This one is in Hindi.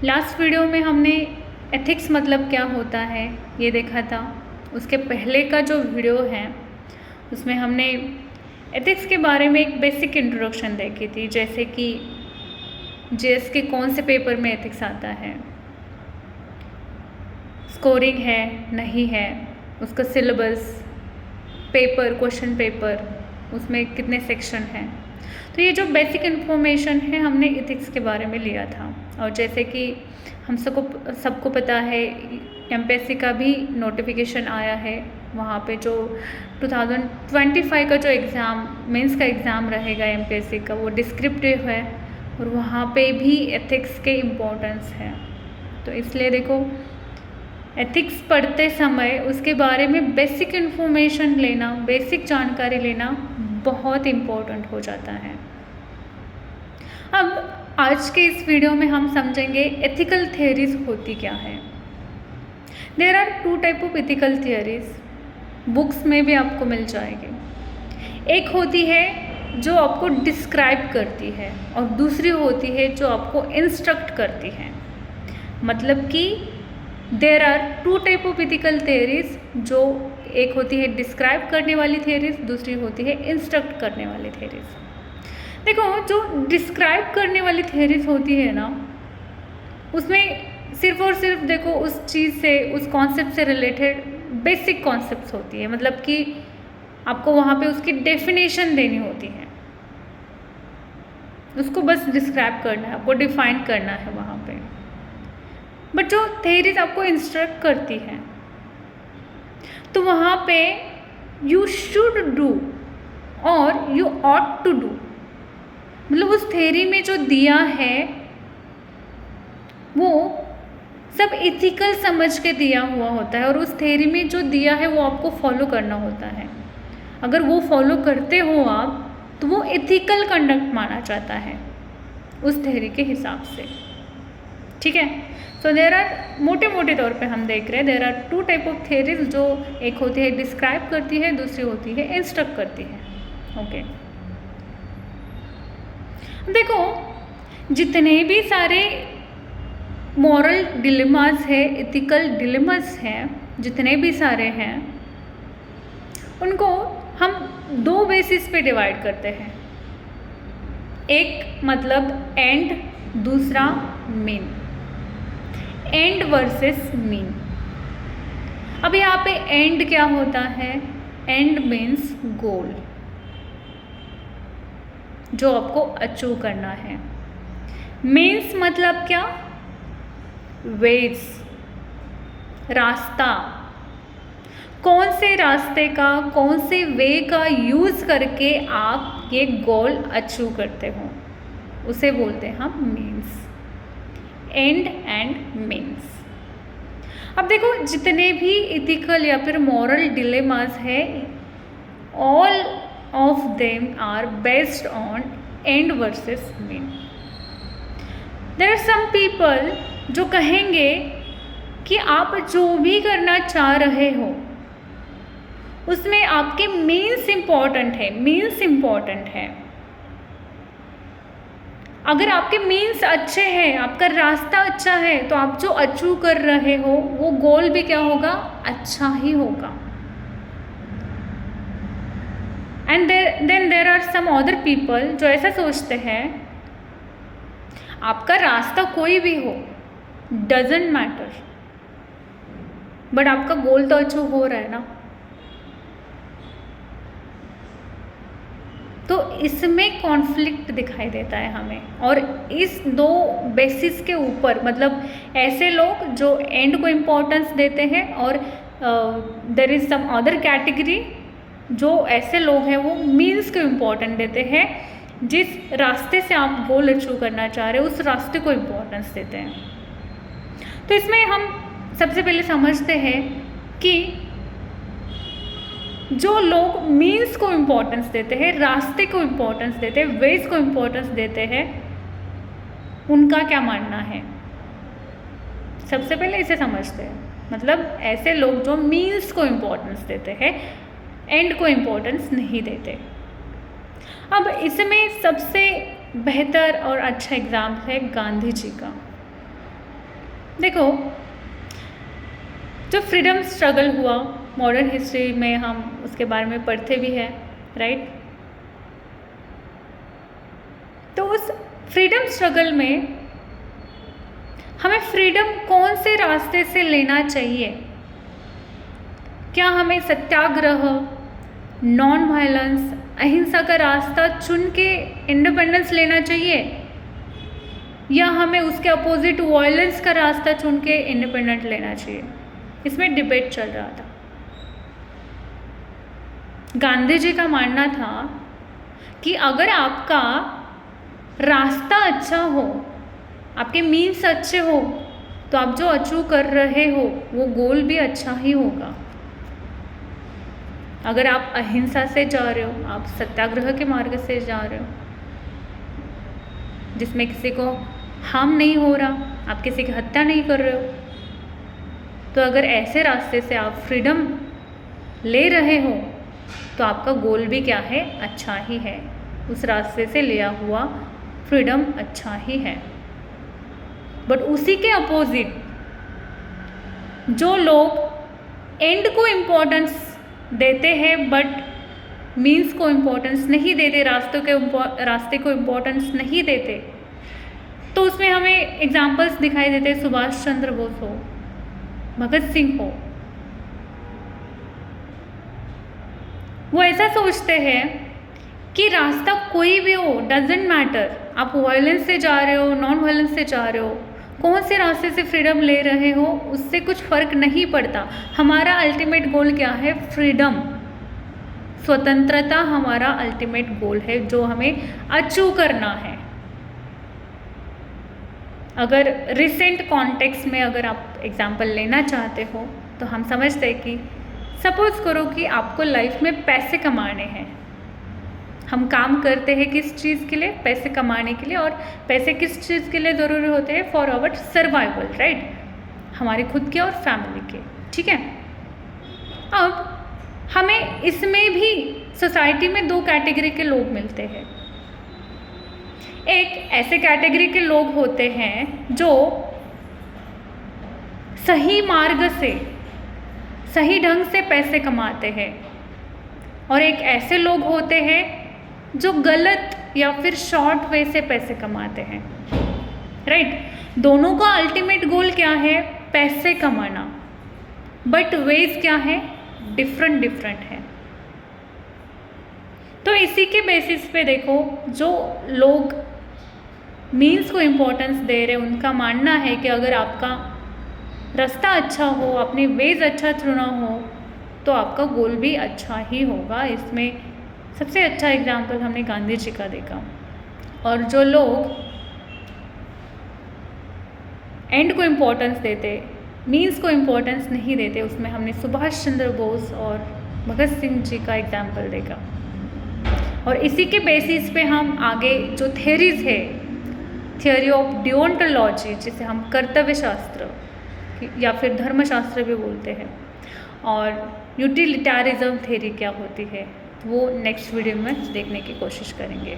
लास्ट वीडियो में हमने एथिक्स मतलब क्या होता है ये देखा था। उसके पहले का जो वीडियो है उसमें हमने एथिक्स के बारे में एक बेसिक इंट्रोडक्शन देखी थी, जैसे कि जेएस के कौन से पेपर में एथिक्स आता है, स्कोरिंग है नहीं है, उसका सिलेबस, पेपर, क्वेश्चन पेपर, उसमें कितने सेक्शन हैं। तो ये जो बेसिक इन्फॉर्मेशन है हमने एथिक्स के बारे में लिया था। और जैसे कि हम सबको पता है एमपीएससी का भी नोटिफिकेशन आया है, वहाँ पे जो 2025 का जो एग्ज़ाम मेंस का एग्ज़ाम रहेगा एमपीएससी का वो डिस्क्रिप्टिव है और वहाँ पे भी एथिक्स के इम्पोर्टेंस है। तो इसलिए देखो एथिक्स पढ़ते समय उसके बारे में बेसिक इन्फॉर्मेशन लेना, बेसिक जानकारी लेना बहुत इम्पोर्टेंट हो जाता है। अब आज के इस वीडियो में हम समझेंगे एथिकल थियरीज होती क्या है। There are 2 type of ethical theories, books में भी आपको मिल जाएगी। एक होती है जो आपको डिस्क्राइब करती है और दूसरी होती है जो आपको इंस्ट्रक्ट करती है। मतलब कि there are 2 type of ethical theories, जो एक होती है डिस्क्राइब करने वाली थियरीज, दूसरी होती है इंस्ट्रक्ट करने वाली थियरीज। देखो जो डिस्क्राइब करने वाली थियरीज होती है ना, उसमें सिर्फ और सिर्फ देखो उस चीज़ से, उस कॉन्सेप्ट से रिलेटेड बेसिक कॉन्सेप्ट्स होती है। मतलब कि आपको वहाँ पे उसकी डेफिनेशन देनी होती है, उसको बस डिस्क्राइब करना है, आपको डिफाइन करना है वहाँ पे। बट जो थियरीज आपको इंस्ट्रक्ट करती है तो वहाँ पे यू शुड डू और यू ऑट टू डू, मतलब उस थ्योरी में जो दिया है वो सब एथिकल समझ के दिया हुआ होता है और उस थ्योरी में जो दिया है वो आपको फॉलो करना होता है। अगर वो फॉलो करते हो आप तो वो एथिकल कंडक्ट माना जाता है उस थ्योरी के हिसाब से। ठीक है, सो देयर आर मोटे तौर पे हम देख रहे हैं there are 2 type of theories, जो एक होती है डिस्क्राइब करती है, दूसरी होती है इंस्ट्रक्ट करती है। ओके, देखो जितने भी सारे मॉरल डिलेमास है, एथिकल डिलेमास हैं, जितने भी सारे हैं उनको हम 2 बेसिस पे डिवाइड करते हैं। एक मतलब एंड, दूसरा मीन। And versus mean. अब यहाँ पे एंड क्या होता है? एंड मीन्स गोल, जो आपको अचीव करना है। मीन्स मतलब क्या? वेज, रास्ता। कौन से रास्ते का, कौन से वे का यूज करके आप ये गोल अचीव करते हो, उसे बोलते हैं हम मीन्स। And and means. अब देखो जितने भी एथिकल या फिर मॉरल डिलेमास है, all of them are based on end versus mean. There are some people जो कहेंगे कि आप जो भी करना चाह रहे हो उसमें आपके मीन्स इम्पॉर्टेंट है, मीन्स इम्पॉर्टेंट है। अगर आपके मीन्स अच्छे हैं, आपका रास्ता अच्छा है, तो आप जो अचीव कर रहे हो वो गोल भी क्या होगा? अच्छा ही होगा। And then there are some other people जो ऐसा सोचते हैं आपका रास्ता कोई भी हो, डजेंट मैटर, बट आपका गोल तो अचीव हो रहा है ना। तो इसमें कॉन्फ्लिक्ट दिखाई देता है हमें। और इस 2 बेसिस के ऊपर, मतलब ऐसे लोग जो एंड को इम्पोर्टेंस देते हैं और there is some other category जो ऐसे लोग हैं वो मीन्स को इम्पोर्टेंट देते हैं। जिस रास्ते से आप गोल अचीव करना चाह रहे हो उस रास्ते को इम्पोर्टेंस देते हैं। तो इसमें हम सबसे पहले समझते हैं कि जो लोग मीन्स को इम्पोर्टेंस देते हैं, रास्ते को इम्पोर्टेंस देते हैं, वेज को इम्पोर्टेंस देते हैं, उनका क्या मानना है। सबसे पहले इसे समझते हैं। मतलब ऐसे लोग जो मीन्स को इम्पोर्टेंस देते हैं, एंड को इम्पोर्टेंस नहीं देते। अब इसमें सबसे बेहतर और अच्छा एग्जाम्पल है गांधी जी का। देखो, जो फ्रीडम स्ट्रगल हुआ मॉडर्न हिस्ट्री में, हम उसके बारे में पढ़ते भी हैं, राइट। तो उस फ्रीडम स्ट्रगल में हमें फ्रीडम कौन से रास्ते से लेना चाहिए? क्या हमें सत्याग्रह, नॉन वायलेंस, अहिंसा का रास्ता चुन के इंडिपेंडेंस लेना चाहिए, या हमें उसके अपोजिट वायलेंस का रास्ता चुन के इंडिपेंडेंट लेना चाहिए? इसमें डिबेट चल रहा था। गांधी जी का मानना था कि अगर आपका रास्ता अच्छा हो, आपके मीन्स अच्छे हो, तो आप जो अचीव कर रहे हो वो गोल भी अच्छा ही होगा। अगर आप अहिंसा से जा रहे हो, आप सत्याग्रह के मार्ग से जा रहे हो, जिसमें किसी को हार्म नहीं हो रहा, आप किसी की हत्या नहीं कर रहे हो, तो अगर ऐसे रास्ते से आप फ्रीडम ले रहे हो तो आपका गोल भी क्या है? अच्छा ही है। उस रास्ते से लिया हुआ फ्रीडम अच्छा ही है। बट उसी के अपोजिट जो लोग एंड को इम्पोर्टेंस देते हैं बट मीन्स को इम्पोर्टेंस नहीं देते, रास्ते को इम्पोर्टेंस नहीं देते, तो उसमें हमें एग्जाम्पल्स दिखाई देते हैं। सुभाष चंद्र बोस हो, भगत सिंह हो, वो ऐसा सोचते हैं कि रास्ता कोई भी हो, डजेंट मैटर, आप वायलेंस से जा रहे हो, नॉन वायलेंस से जा रहे हो, कौन से रास्ते से फ्रीडम ले रहे हो, उससे कुछ फ़र्क नहीं पड़ता। हमारा अल्टीमेट गोल क्या है? फ्रीडम, स्वतंत्रता हमारा अल्टीमेट गोल है जो हमें अचीव करना है। अगर रिसेंट कॉन्टेक्स्ट में अगर आप एग्जाम्पल लेना चाहते हो तो हम समझते हैं कि सपोज करो कि आपको लाइफ में पैसे कमाने हैं। हम काम करते हैं किस चीज़ के लिए? पैसे कमाने के लिए। और पैसे किस चीज़ के लिए ज़रूरी होते हैं? फॉर आवर सर्वाइवल, राइट, हमारे खुद के और फैमिली के, ठीक है। अब हमें इसमें भी सोसाइटी में दो कैटेगरी के लोग मिलते हैं। एक ऐसे कैटेगरी के लोग होते हैं जो सही मार्ग से, सही ढंग से पैसे कमाते हैं, और एक ऐसे लोग होते हैं जो गलत या फिर शॉर्ट वे से पैसे कमाते हैं, राइट। दोनों का अल्टीमेट गोल क्या है? पैसे कमाना, बट वेज क्या है? डिफरेंट है। तो इसी के बेसिस पे देखो, जो लोग मीन्स को इम्पोर्टेंस दे रहे, उनका मानना है कि अगर आपका रास्ता अच्छा हो, आपने वेज अच्छा चुना हो, तो आपका गोल भी अच्छा ही होगा। इसमें सबसे अच्छा एग्जाम्पल हमने गांधी जी का देखा। और जो लोग एंड को इम्पोर्टेंस देते, मीन्स को इम्पोर्टेंस नहीं देते, उसमें हमने सुभाष चंद्र बोस और भगत सिंह जी का एग्जाम्पल देखा। और इसी के बेसिस पे हम आगे जो थेरीज है, थियोरी ऑफ डिओन्टोलॉजी, जिसे हम कर्तव्य शास्त्र या फिर धर्मशास्त्र भी बोलते हैं, और यूटिलिटारिज्म थ्योरी क्या होती है, वो नेक्स्ट वीडियो में देखने की कोशिश करेंगे।